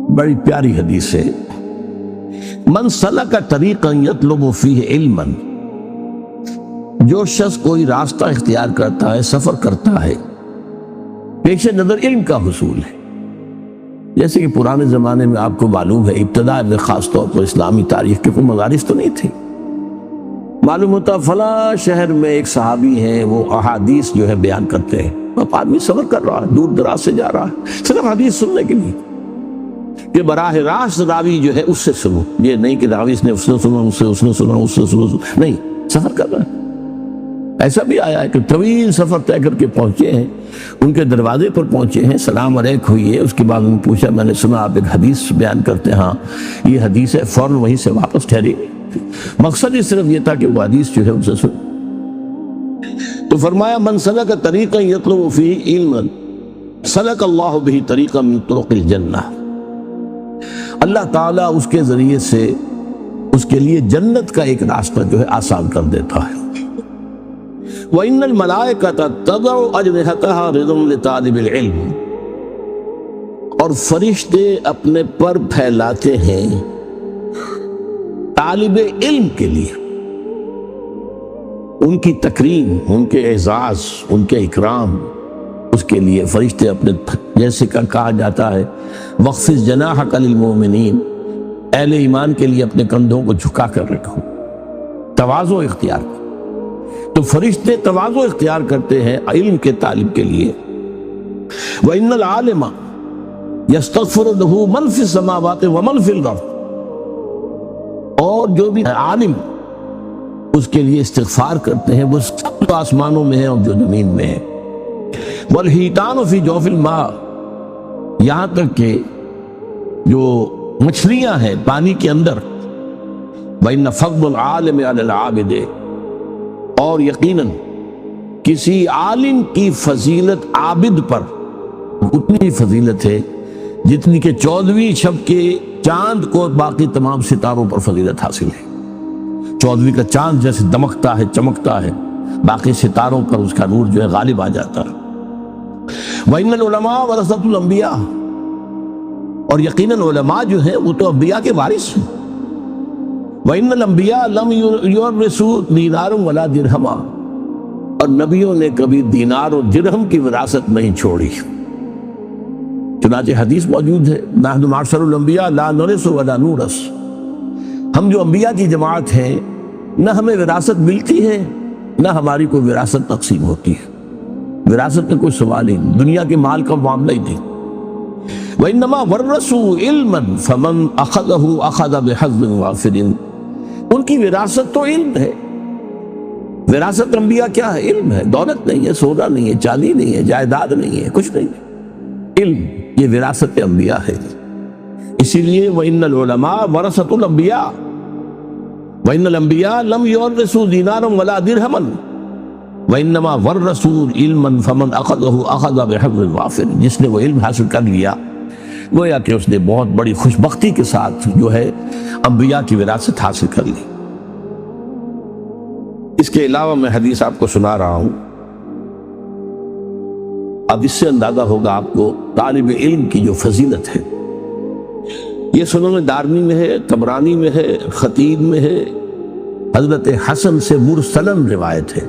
بڑی پیاری حدیث ہے، من سلک طریقا یطلب فیہ علما، جو شخص کوئی راستہ اختیار کرتا ہے، سفر کرتا ہے، پیش نظر علم کا حصول ہے۔ جیسے کہ پرانے زمانے میں آپ کو معلوم ہے، ابتدا میں خاص طور پر اسلامی تاریخ کے کوئی مدارس تو نہیں تھے۔ معلوم ہوتا فلاں شہر میں ایک صحابی ہیں، وہ احادیث جو ہے بیان کرتے ہیں، اب آدمی سفر کر رہا ہے، دور دراز سے جا رہا ہے صرف حدیث سننے کے لیے، کہ براہ راست راوی جو ہے اس سے سنو، یہ نہیں کہ راوی نے اس نے سنا، اس نے سنا، اس سے سنو، نہیں، سفر کر رہا ہے۔ ایسا بھی آیا ہے کہ طویل سفر طے کر کے پہنچے ہیں، ان کے دروازے پر پہنچے ہیں، سلام علیک ہوئی ہے، اس کے بعد انہوں نے پوچھا میں نے سنا آپ ایک حدیث بیان کرتے ہیں، ہاں یہ حدیث ہے، فوراً وہیں سے واپس ٹھہری۔ مقصد ہی صرف یہ تھا کہ وہ حدیث جو ہے ان سے سن۔ تو فرمایا من سلک طریقا یطلب فیہ علما سلک اللہ بہ طریقا من طرق الجنہ، اللہ تعالیٰ اس کے ذریعے سے اس کے لیے جنت کا ایک راستہ جو ہے آسان کر دیتا ہے۔ وَإِنَّ الْمَلَائِكَةَ تَضَعُ أَجْنِحَتَهَا رِضًا لِطَالِبِ الْعِلْمِ، اور فرشتے اپنے پر پھیلاتے ہیں طالب علم کے لیے، ان کی تکریم، ان کے اعزاز، ان کے اکرام، اس کے لیے فرشتے اپنے، جیسے کہ کہا جاتا ہے وَخْفِضْ جَنَاحَكَ لِلْمُؤْمِنِينَ، اہل ایمان کے لیے اپنے کندھوں کو جھکا کر رکھو، تواضع اختیار کرو۔ تو فرشتے تواضع اختیار کرتے ہیں علم کے طالب کے لیے۔ وَإِنَّ الْعَالِمَ يَسْتَغْفِرُ لَهُ مَنْ فِي السَّمَاوَاتِ وَمَنْ فِي الْأَرْضِ، اور جو بھی عالم اس کے لیے استغفار کرتے ہیں، وہ سب جو آسمانوں میں ہیں اور جو زمین میں ہیں۔ وَالْحِيتَانُ فِي جَوْفِ الْمَاءِ، یہاں تک کہ جو مچھلیاں ہیں پانی کے اندر۔ وَإِنَّ فَضْلَ الْعَالِمِ عَلَى الْعَابِدِ، اور یقیناً کسی عالم کی فضیلت عابد پر اتنی فضیلت ہے جتنی کہ 14ویں شب کے چاند کو باقی تمام ستاروں پر فضیلت حاصل ہے۔ 14ویں کا چاند جیسے دمکتا ہے، چمکتا ہے، باقی ستاروں پر اس کا نور جو ہے غالب آ جاتا ہے۔ وَإِنَّ الْعُلَمَاءَ وَرَثَةُ الْأَنبِيَاءِ، اور یقیناً علماء جو ہیں وہ تو انبیاء کے وارث ہیں۔ وَإِنَّ الْأَنبِيَاءَ لَمْ يُوَرِّثُوا دِینَارًا وَلَا دِرْہَمًا، اور نبیوں نے کبھی دینار اور درہم کی وراثت نہیں چھوڑی۔ چنانچہ حدیث موجود ہے نحن معشر الانبیاء لا نرث ولا نورث، ہم جو انبیاء کی جماعت ہیں نہ ہمیں وراثت ملتی ہے نہ ہماری کوئی وراثت تقسیم ہوتی ہے، وراثت میں کوئی سوال ہی نہیں، دنیا کے مال کا معاملہ ہی نہیں۔ وَإِنَّمَا وَرَّثُوا عِلْمًا فَمَنْ أَخَذَهُ أَخَذَ بِحَظٍ وَافِرٍ، ان کی وراثت تو علم ہے۔ وراثت انبیاء کیا ہے؟ علم ہے، دولت نہیں ہے، سونا نہیں ہے، چاندی نہیں ہے، جائیداد نہیں ہے، کچھ نہیں ہے، علم، یہ وراثت انبیاء ہے۔ اسی لیے وَإِنَّ الْعُلَمَاءَ وَرَثَةُ الْأَنبِيَاءِ وَإِنَّ الْأَنبِيَاءَ لَمْ يُوَرِّثُوا دِینَارًا وَلَا دِرْہَمًا وَإِنَّمَا وَرَّثُوا عِلْمًا فَمَنْ أَخَذَهُ أَخَذَ بِحَظٍ وَافِرٍ، جس نے وہ علم حاصل کر لیا گویا کہ اس نے بہت بڑی خوشبختی کے ساتھ جو ہے انبیاء کی وراثت حاصل کر لی۔ اس کے علاوہ میں حدیث آپ کو سنا رہا ہوں، اب اس سے اندازہ ہوگا آپ کو طالب علم کی جو فضیلت ہے۔ یہ سنن دارمی میں ہے، طبرانی میں ہے، خطیب میں ہے، حضرت حسن سے مرسلن روایت ہے،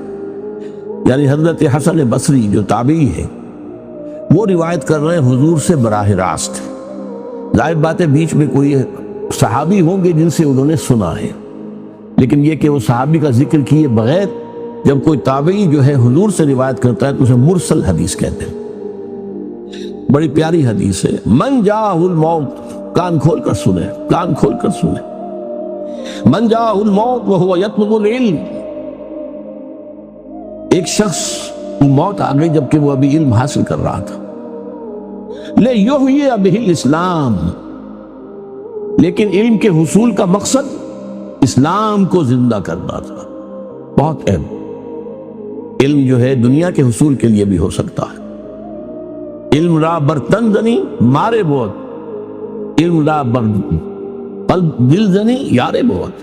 یعنی حضرت حسن بصری جو تابعی ہے وہ روایت کر رہے ہیں حضور سے براہ راست۔ ظاہر بات ہے بیچ میں کوئی صحابی ہوں گے جن سے انہوں نے سنا ہے، لیکن یہ کہ وہ صحابی کا ذکر کیے بغیر جب کوئی تابعی جو ہے حضور سے روایت کرتا ہے تو اسے مرسل حدیث کہتے ہیں۔ بڑی پیاری حدیث ہے، من جاءہ الموت، کان کھول کر سنیں، کان کھول کر سنیں، من جاءہ الموت وہو یطلب العلم، ایک شخص کو موت آ گئی جبکہ وہ ابھی علم حاصل کر رہا تھا، لِیُحْیِیَ بِہِ الْإِسْلَامَ، لیکن علم کے حصول کا مقصد اسلام کو زندہ کرنا تھا۔ بہت اہم، علم جو ہے دنیا کے حصول کے لیے بھی ہو سکتا ہے۔ علم را برتن زنی مارے بہت، علم را قلب دل زنی یارے بہت،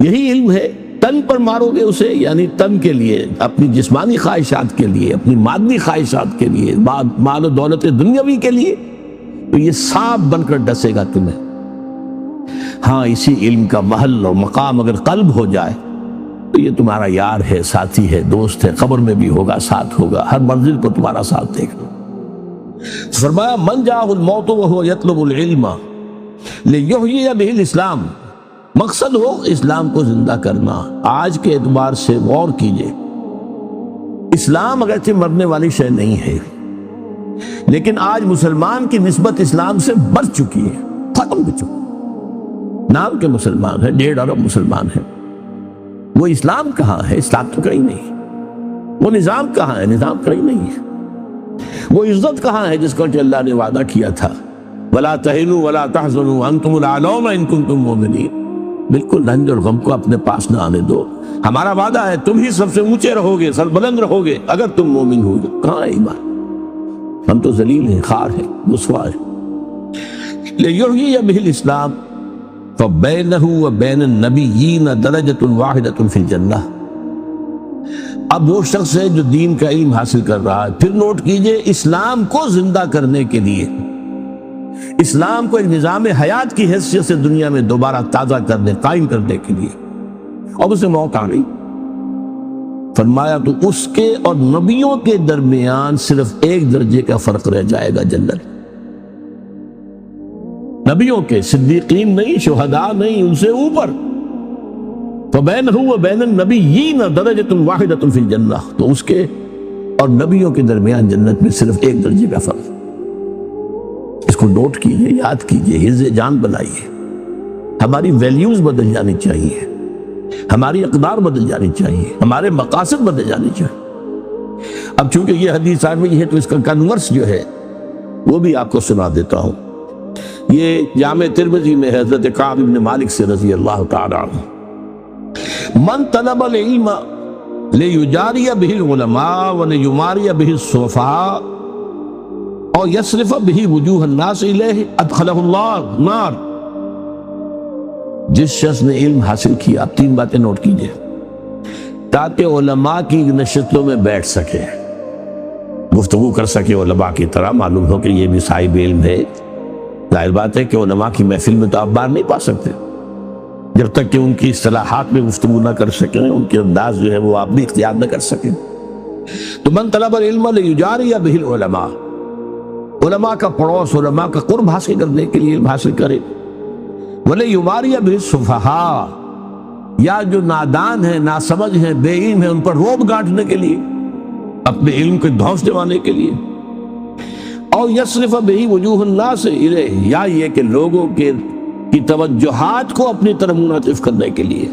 یہی علم ہے۔ تن پر مارو گے اسے، یعنی تن کے لیے، اپنی جسمانی خواہشات کے لیے، اپنی مادی خواہشات کے لیے، مال و دولت دنیاوی کے لیے، تو یہ سانپ بن کر ڈسے گا تمہیں۔ ہاں اسی علم کا محل اور مقام اگر قلب ہو جائے تو یہ تمہارا یار ہے، ساتھی ہے، دوست ہے، قبر میں بھی ہوگا، ساتھ ہوگا، ہر منزل پر تمہارا ساتھ دے گا۔ فرمایا من جاءہ الموت وہو یطلب العلم لیحیی بہ الاسلام، مقصد ہو اسلام کو زندہ کرنا۔ آج کے اعتبار سے غور کیجئے، اسلام اگرچہ مرنے والی شے نہیں ہے، لیکن آج مسلمان کی نسبت اسلام سے بڑھ چکی ہے، ختم ہو چکی۔ نام کے مسلمان ہیں، 1.5 ارب مسلمان ہیں، وہ اسلام کہاں ہے؟ اسلام تو کہیں نہیں۔ وہ نظام کہاں ہے؟ نظام کہیں نہیں ہے۔ وہ عزت کہاں ہے جس کو کہ اللہ نے وعدہ کیا تھا وَلَا تَهِنُوا وَلَا تَحْزَنُوا وَأَنْتُمُ الْأَعْلَوْنَ إِن كُنتُم مُؤْمِنِينَ۔ بالکل رنج اور غم کو اپنے پاس نہ آنے دو، ہمارا وعدہ ہے تم ہی سب سے اونچے رہو گے، سر بلند رہو گے اگر تم مومن ہو۔ کہاں ہے ایمان؟ ہم تو ذلیل ہیں، خار ہیں، رسوا ہیں۔ لِيُحْيِيَ بِهِ الْإِسْلَامَ فَبَيْنَهُ وَبَيْنَ النَّبِيِّينَ دَرَجَةٌ وَاحِدَةٌ فِي الْجَنَّةِ۔ اب وہ شخص ہے جو دین کا علم حاصل کر رہا ہے، پھر نوٹ کیجئے اسلام کو زندہ کرنے کے لیے، اسلام کو ایک نظام حیات کی حیثیت سے دنیا میں دوبارہ تازہ کرنے، قائم کرنے کے لیے، اب اسے موت آ گئی۔ فرمایا تو اس کے اور نبیوں کے درمیان صرف 1 درجے کا فرق رہ جائے گا جنت۔ نبیوں کے، صدیقین نہیں، شہداء نہیں، ان سے اوپر۔ فَبَيْنَهُ وَبَيْنَ النَّبِيِّينَ دَرَجَةٌ وَاحِدَةٌ فِي الْجَنَّةِ، تو اس کے اور نبیوں کے درمیان جنت میں صرف 1 درجے کا فرق۔ اس کو نوٹ کیجئے، یاد کیجئے، حفظ جان بنائیے۔ ہماری ویلیوز بدل جانی چاہیے، ہماری اقدار بدل جانی چاہیے، ہمارے مقاصد بدل جانی چاہیے۔ اب چونکہ یہ حدیث آ گئی ہے تو اس کا کنورس جو ہے وہ بھی آپ کو سنا دیتا ہوں۔ یہ جامع ترمذی میں حضرت کعب بن مالک سے رضی اللہ تعالی عنہ، من طلب العلم لیجاری بہ العلماء ولیماری بہ السفہاء اور یصرف بہ وجوہ الناس الیہ ادخلہ اللہ نار۔ جس شخص نے علم حاصل کیا، اب 3 باتیں نوٹ کیجئے، تاکہ علماء کی نشستوں میں بیٹھ سکے، گفتگو کر سکے علماء کی طرح، معلوم ہو کہ یہ بھی صاحب علم ہے۔ ظاہر بات ہے کہ علماء کی محفل میں تو آپ باہر نہیں پا سکتے جب تک کہ ان کی اصطلاحات میں گفتگو نہ کر سکیں، ان کے انداز جو ہے وہ آپ بھی اختیار نہ کر سکیں۔ تو من طلب العلم لیجاری بہ العلماء، علماء کا پڑوس، علماء کا قرب حاصل کرنے کے لیے علم حاصل کرے۔ ولیماری بہ السفہاء، یا جو نادان ہیں، ناسمجھ ہیں، بے علم ہیں، ان پر روب گانٹنے کے لیے، اپنے علم کو دھوس دوانے کے لیے۔ اور یصرف بہ وجوہ الناس الیہ، یا یہ کہ لوگوں کی توجہات کو اپنی طرف منعطف کرنے کے لیے،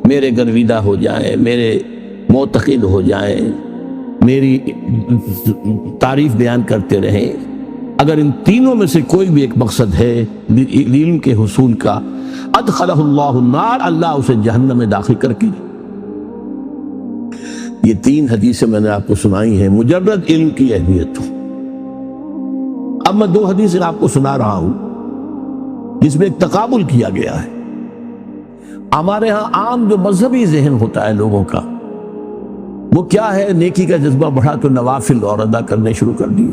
میرے گرویدہ ہو جائیں، میرے معتقد ہو جائیں، میری تعریف بیان کرتے رہیں۔ اگر ان تینوں میں سے کوئی بھی ایک مقصد ہے علم کے حصول کا، ادخلہ اللہ النار، اللہ اسے جہنم میں داخل کر کے۔ یہ 3 حدیثیں میں نے آپ کو سنائی ہیں مجرد علم کی اہمیت۔ اب میں 2 حدیثیں آپ کو سنا رہا ہوں جس میں ایک تقابل کیا گیا ہے۔ ہمارے ہاں عام جو مذہبی ذہن ہوتا ہے لوگوں کا، وہ کیا ہے، نیکی کا جذبہ بڑھا تو نوافل اور ادا کرنے شروع کر دیے،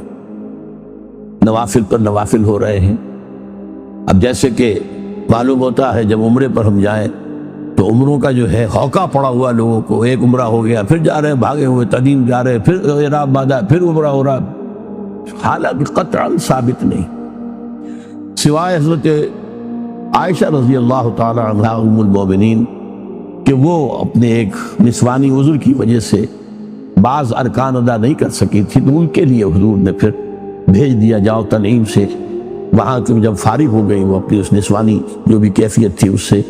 نوافل پر نوافل ہو رہے ہیں۔ اب جیسے کہ معلوم ہوتا ہے جب عمرے پر ہم جائیں تو عمروں کا جو ہے ہوکا پڑا ہوا لوگوں کو، ایک عمرہ ہو گیا، پھر جا رہے ہیں بھاگے ہوئے، تنعیم جا رہے ہیں، پھر احرام باندھا، پھر عمرہ ہو رہا، حالانکہ قطعاً ثابت نہیں، سوائے حضرت عائشہ رضی اللہ تعالی عنہ ام المومنین کہ وہ اپنے ایک نسوانی عذر کی وجہ سے بعض ارکان ادا نہیں کر سکی تھی، تو ان کے لیے حضور نے پھر بھیج دیا، جاؤ تنعیم سے، وہاں جب فارغ ہو گئی وہ اپنی اس نسوانی جو بھی کیفیت تھی اس سے،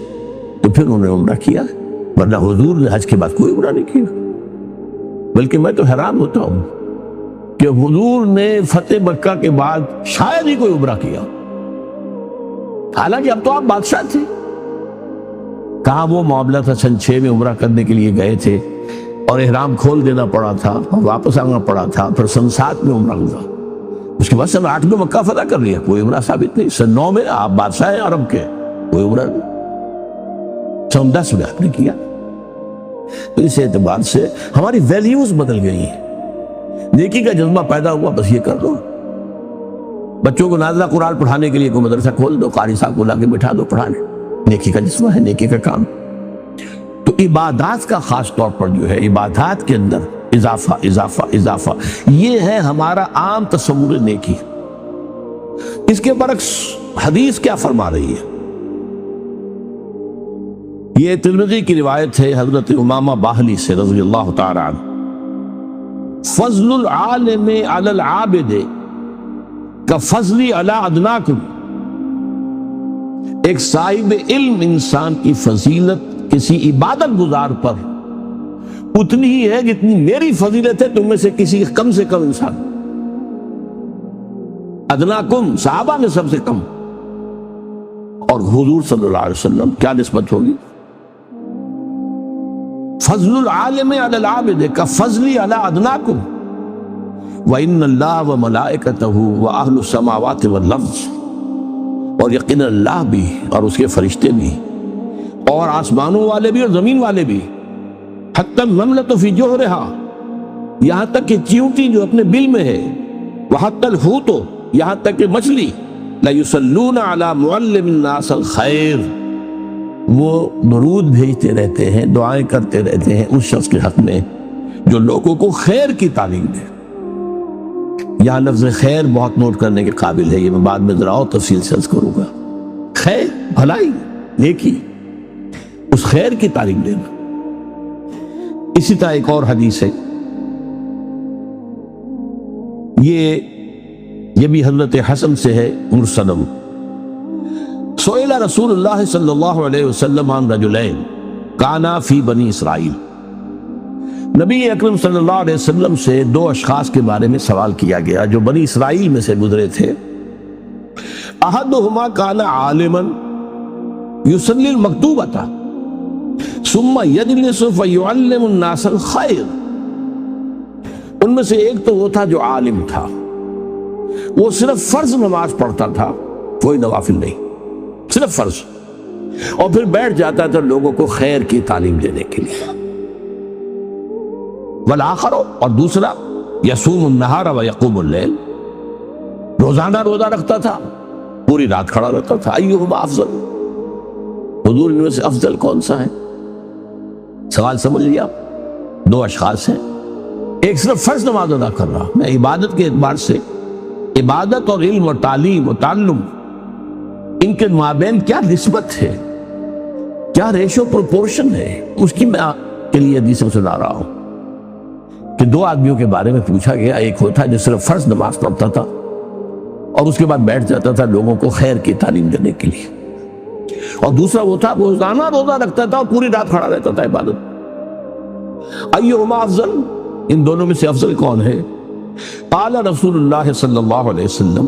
تو پھر انہوں نے عمرہ کیا، ورنہ حضور نے حج کے بعد کوئی عمرہ نہیں کیا۔ بلکہ میں تو حیران ہوتا ہوں کہ حضور نے فتح مکہ کے بعد شاید ہی کوئی عمرہ کیا، حالانکہ اب تو آپ بادشاہ تھے۔ کہاں وہ معاملہ تھا سن 6 میں عمرہ کرنے کے لیے گئے تھے اور احرام کھول دینا پڑا تھا اور واپس آنا پڑا تھا، پھر سن 7 میں عمرہ ہوا، اس کے بعد سن 8 میں مکہ فتح کر لیا، کوئی عمرہ ثابت نہیں۔ سن 9 میں آپ بادشاہ ہیں عرب کے، کوئی عمرہ نہیں۔ سن 10 میں آپ نے کیا۔ تو اس اعتبار سے ہماری ویلیوز بدل گئی ہیں، نیکی کا جذبہ پیدا ہوا، بس یہ کر دو، بچوں کو نازلہ قرآن پڑھانے کے لیے کوئی مدرسہ کھول دو، قاری صاحب کو لا کے بٹھا دو پڑھانے، نیکی کا جذبہ ہے، نیکی کا کام۔ تو عبادات کا خاص طور پر جو ہے عبادات کے اندر اضافہ اضافہ اضافہ، یہ ہے ہمارا عام تصور نیکی۔ اس کے برعکس حدیث کیا فرما رہی ہے؟ یہ ترمذی کی روایت ہے حضرت امامہ باہلی سے رضی اللہ تعالی عنہ، فضل العالم علی العابد کفضلی علی ادناکم، ایک صاحب علم انسان کی فضیلت کسی عبادت گزار پر اتنی ہی ہے جتنی میری فضیلت ہے تم میں سے کسی کم انسان۔ ادناکم صحابہ میں سب سے کم، اور حضور صلی اللہ علیہ وسلم کیا نسبت ہوگی؟ فضل العالم علی العابد کفضلی علی ادناکم وَإِنَّ اللَّهَ وَمَلَائِكَتَهُ وَأَهْلُ السَّمَاوَاتِ وَالْأَرْضِ، اور یقینا اللہ بھی اور اس کے فرشتے بھی اور آسمانوں والے بھی اور زمین والے بھی، حتی النملۃ فی جوہرہا، یہاں تک کہ چیونٹی جو اپنے بل میں ہے، وحتی الحوت، یہاں تک کہ مچھلی، لَيُصَلُّونَ عَلَى مُعَلِّمِ النَّاسِ الْخَيْرِ، وہ درود بھیجتے رہتے ہیں، دعائیں کرتے رہتے ہیں اس شخص کے حق میں جو لوگوں کو خیر کی تعلیم دے۔ یہاں لفظ خیر بہت نوٹ کرنے کے قابل ہے، یہ میں بعد میں ذرا اور تفصیل سے عرض کروں گا۔ خیر، بھلائی، نیکی، اس خیر کی تعلیم دینا۔ اسی طرح ایک اور حدیث ہے، یہ بھی حضرت حسن سے ہے مرسلم، سئل رسول اللہ صلی اللہ علیہ وسلم عن رجلین کانا فی بنی اسرائیل، نبی اکرم صلی اللہ علیہ وسلم سے دو اشخاص کے بارے میں سوال کیا گیا جو بنی اسرائیل میں سے گزرے تھے۔ احدہما کانا عالما یصلی المکتوبۃ ثم یجلس فیعلم الناس الخیر، ان میں سے ایک تو وہ تھا جو عالم تھا، وہ صرف فرض نماز پڑھتا تھا، کوئی نوافل نہیں، صرف فرض، اور پھر بیٹھ جاتا تھا لوگوں کو خیر کی تعلیم دینے کے لیے۔ والآخر، اور دوسرا، یصوم النہار ویقوم اللیل، روزانہ روزہ رکھتا تھا، پوری رات کھڑا رہتا تھا۔ ایہما افضل، حضور ان میں سے افضل کون سا ہے؟ سوال سمجھ لیا؟ دو اشخاص ہیں، ایک صرف فرض نماز ادا کر رہا، میں عبادت کے اعتبار سے عبادت اور علم اور تعلیم اور تعلم، ان کے مابین کیا نسبت ہے، کیا ریشو پروپورشن ہے، اس کی میں آپ کے لیے حدیثیں سنا رہا ہوں کہ دو آدمیوں کے بارے میں پوچھا گیا، ایک ہوتا جو صرف فرض نماز پڑھتا تھا اور اس کے بعد بیٹھ جاتا تھا لوگوں کو خیر کی تعلیم دینے کے لیے، اور دوسرا وہ تھا روزانہ روزہ رکھتا تھا اور پوری رات کھڑا رہتا تھا عبادت۔ ایہما افضل، ان دونوں میں سے افضل کون ہے؟ قال رسول اللہ صلی اللہ علیہ وسلم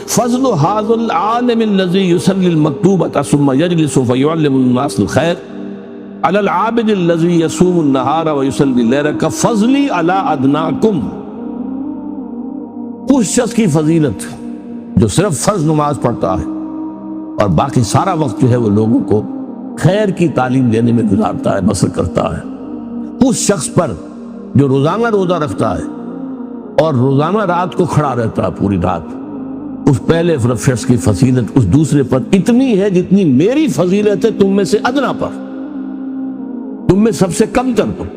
فضل هذا العالم الذي يصلي المكتوبة ثم يجلس فيعلم الناس الخير على العابد الذي يصوم النهار ويصلي الليل كفضلي على ادناكم، اس شخص کی فضیلت جو صرف فرض نماز پڑھتا ہے اور باقی سارا وقت جو ہے وہ لوگوں کو خیر کی تعلیم دینے میں گزارتا ہے، بسر کرتا ہے، اس شخص پر جو روزانہ روزہ رکھتا ہے اور روزانہ رات کو کھڑا رہتا ہے پوری رات، اس پہلے شخص کی فضیلت اس دوسرے پر اتنی ہے جتنی میری فضیلت ہے تم میں سے ادنا پر، تم میں سب سے کم تر پر۔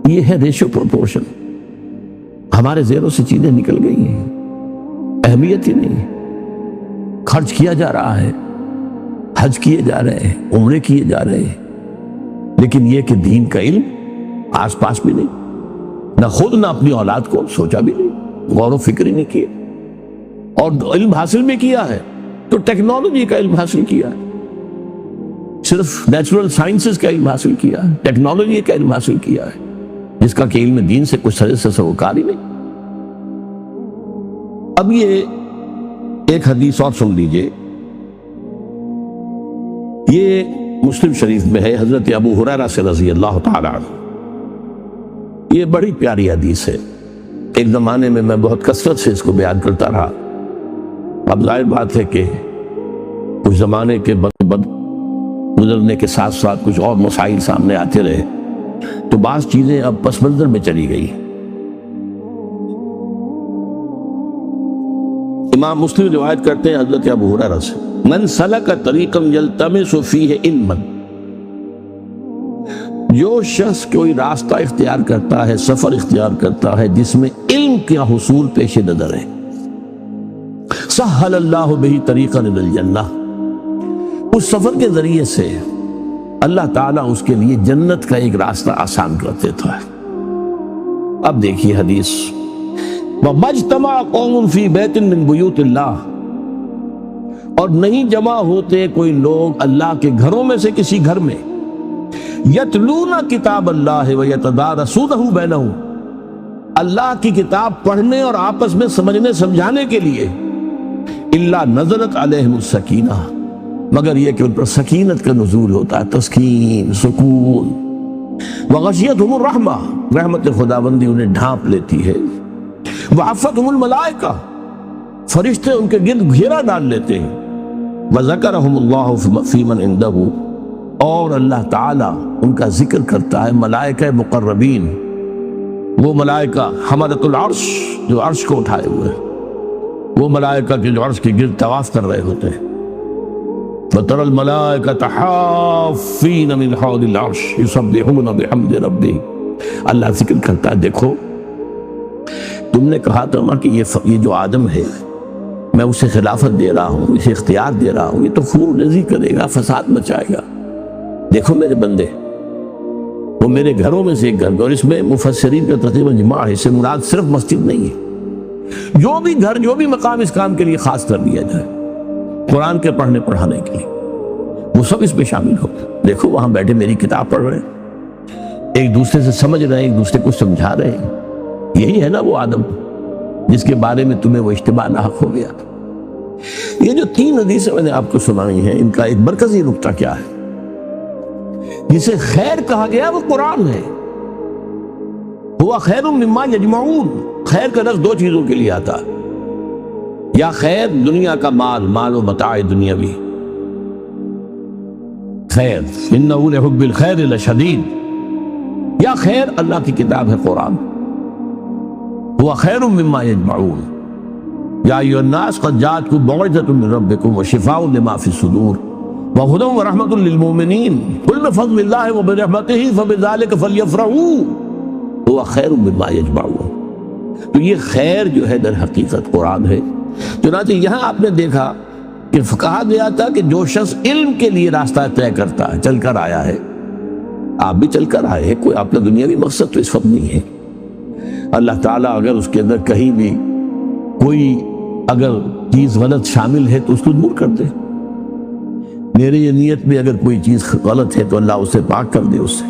یہ ہے ریشو پروپورشن۔ ہمارے ذہنوں سے چیزیں نکل گئی ہیں، اہمیت ہی نہیں ہے، خرچ کیا جا رہا ہے، حج کیے جا رہے ہیں، عمرے کیے جا رہے ہیں، لیکن یہ کہ دین کا علم آس پاس بھی نہیں، نہ خود نہ اپنی اولاد کو سوچا بھی نہیں، غور و فکر ہی نہیں کیے، اور علم حاصل بھی کیا ہے تو ٹیکنالوجی کا علم حاصل کیا ہے، صرف نیچرل سائنسز کا علم حاصل کیا ہے، ٹیکنالوجی کا علم حاصل کیا ہے، جس کا کہ علم دین سے کچھ سروکار ہی نہیں۔ اب یہ ایک حدیث اور سن لیجئے، یہ مسلم شریف میں ہے، حضرت ابو ہریرہ سے رضی اللہ تعالی عنہ، یہ بڑی پیاری حدیث ہے، ایک زمانے میں بہت کثرت سے اس کو بیان کرتا رہا، اب ظاہر بات ہے کہ کچھ زمانے کے بد گزرنے کے ساتھ ساتھ کچھ اور مسائل سامنے آتے رہے تو بعض چیزیں اب پس منظر میں چلی گئی۔ امام مسلم روایت کرتے ہیں حضرت ابو ہریرہ سے، من سلک طریقا یلتمس فیہ علما، جو شخص کوئی راستہ اختیار کرتا ہے، سفر اختیار کرتا ہے جس میں علم کا حصول پیش نظر ہے، سہل اللہ بہ طریقا الی الجنہ، اس سفر کے ذریعے سے اللہ تعالیٰ اس کے لیے جنت کا ایک راستہ آسان کر دیتا ہے۔ اب دیکھیے حدیث، وَمَجْتَمَعَ قَوْمٌ فِي بَيْتٍ مِّن بُيُوتِ اللَّهِ، اور نہیں جمع ہوتے کوئی لوگ اللہ کے گھروں میں سے کسی گھر میں، یتلون کتاب اللہ ویتدارسونہ بینہم، اللہ کی کتاب پڑھنے اور آپس میں سمجھنے سمجھانے کے لیے، الا نزلت علیہم السکینہ، مگر یہ کہ ان پر سکینت کا نزول ہوتا ہے، تسکین، سکون، وغشیتہم الرحمہ، رحمت خداوندی انہیں ڈھانپ لیتی ہے، وعفتہم الملائکہ، فرشتے ان کے گرد گھیرا ڈال لیتے ہیں، وذکرہم اللہ فی من عندہ، اور اللہ تعالیٰ ان کا ذکر کرتا ہے ملائکہ مقربین، وہ ملائکہ حملۃ العرش جو عرش کو اٹھائے ہوئے ہیں، وہ ملائکہ کے جو عرش کے گرد طواف کر رہے ہوتے ہیں، وَتَرَى الْمَلَائِكَةَ حَافِّينَ مِنْ حَوْلِ الْعَرْشِ يُسَبِّحُونَ بِحَمْدِ رَبِّهِمْ، اللہ ذکر کرتا ہے، دیکھو تم نے کہا تھا نا کہ یہ جو آدم ہے میں اسے خلافت دے رہا ہوں، اسے اختیار دے رہا ہوں، یہ تو خون ریزی کرے گا، فساد مچائے گا، دیکھو میرے بندے، وہ میرے گھروں میں سے ایک گھر، اور اس میں مفسرین کا تقریباً اجماع ہے، اس سے مراد صرف مسجد نہیں ہے، جو بھی گھر، جو بھی مقام اس کام کے لیے خاص کر دیا جائے، قرآن کے پڑھنے پڑھانے کے لیے، وہ سب اس میں شامل ہو۔ دیکھو وہاں بیٹھے میری کتاب پڑھ رہے ہیں، ایک دوسرے سے سمجھ رہے ہیں، ایک دوسرے کو سمجھا رہے ہیں، یہی ہے نا وہ آدم جس کے بارے میں تمہیں وہ اجتماع لاحق ہو گیا۔ یہ جو 3 حدیثیں میں نے آپ کو سنائی ہیں، ان کا ایک مرکزی نقطہ کیا ہے؟ جسے خیر کہا گیا وہ قرآن ہے، ہوا خیر مما یجمعون، خیر کا لفظ 2 چیزوں کے لیے آتا ہے، یا خیر دنیا کا مال و متاع دنیاوی، خیر انہ لحب الخیر لشدید، یا خیر اللہ کی کتاب ہے قرآن، هو خیر مما یجمعون، یا ایھا الناس قد جاءتکم موعظۃ من ربکم وشفاء لما فی الصدور وہدی ورحمۃ للمؤمنین قل بفضل اللہ وبرحمتہ فبذلک فلیفرحوا هو خیر مما یجمعون۔ تو یہ خیر جو ہے در حقیقت قرآن ہے۔ چنانچہ یہاں آپ نے دیکھا کہ کہا گیا تھا کہ جو شخص علم کے لیے راستہ طے کرتا ہے، چل کر آیا ہے، آپ بھی چل کر آئے ہیں، کوئی آپ کا دنیاوی مقصد تو اس وقت نہیں ہے، اللہ تعالیٰ اگر اس کے اندر کہیں بھی کوئی اگر چیز غلط شامل ہے تو اس کو دور کر دے، میری نیت میں اگر کوئی چیز غلط ہے تو اللہ اسے پاک کر دے اس سے۔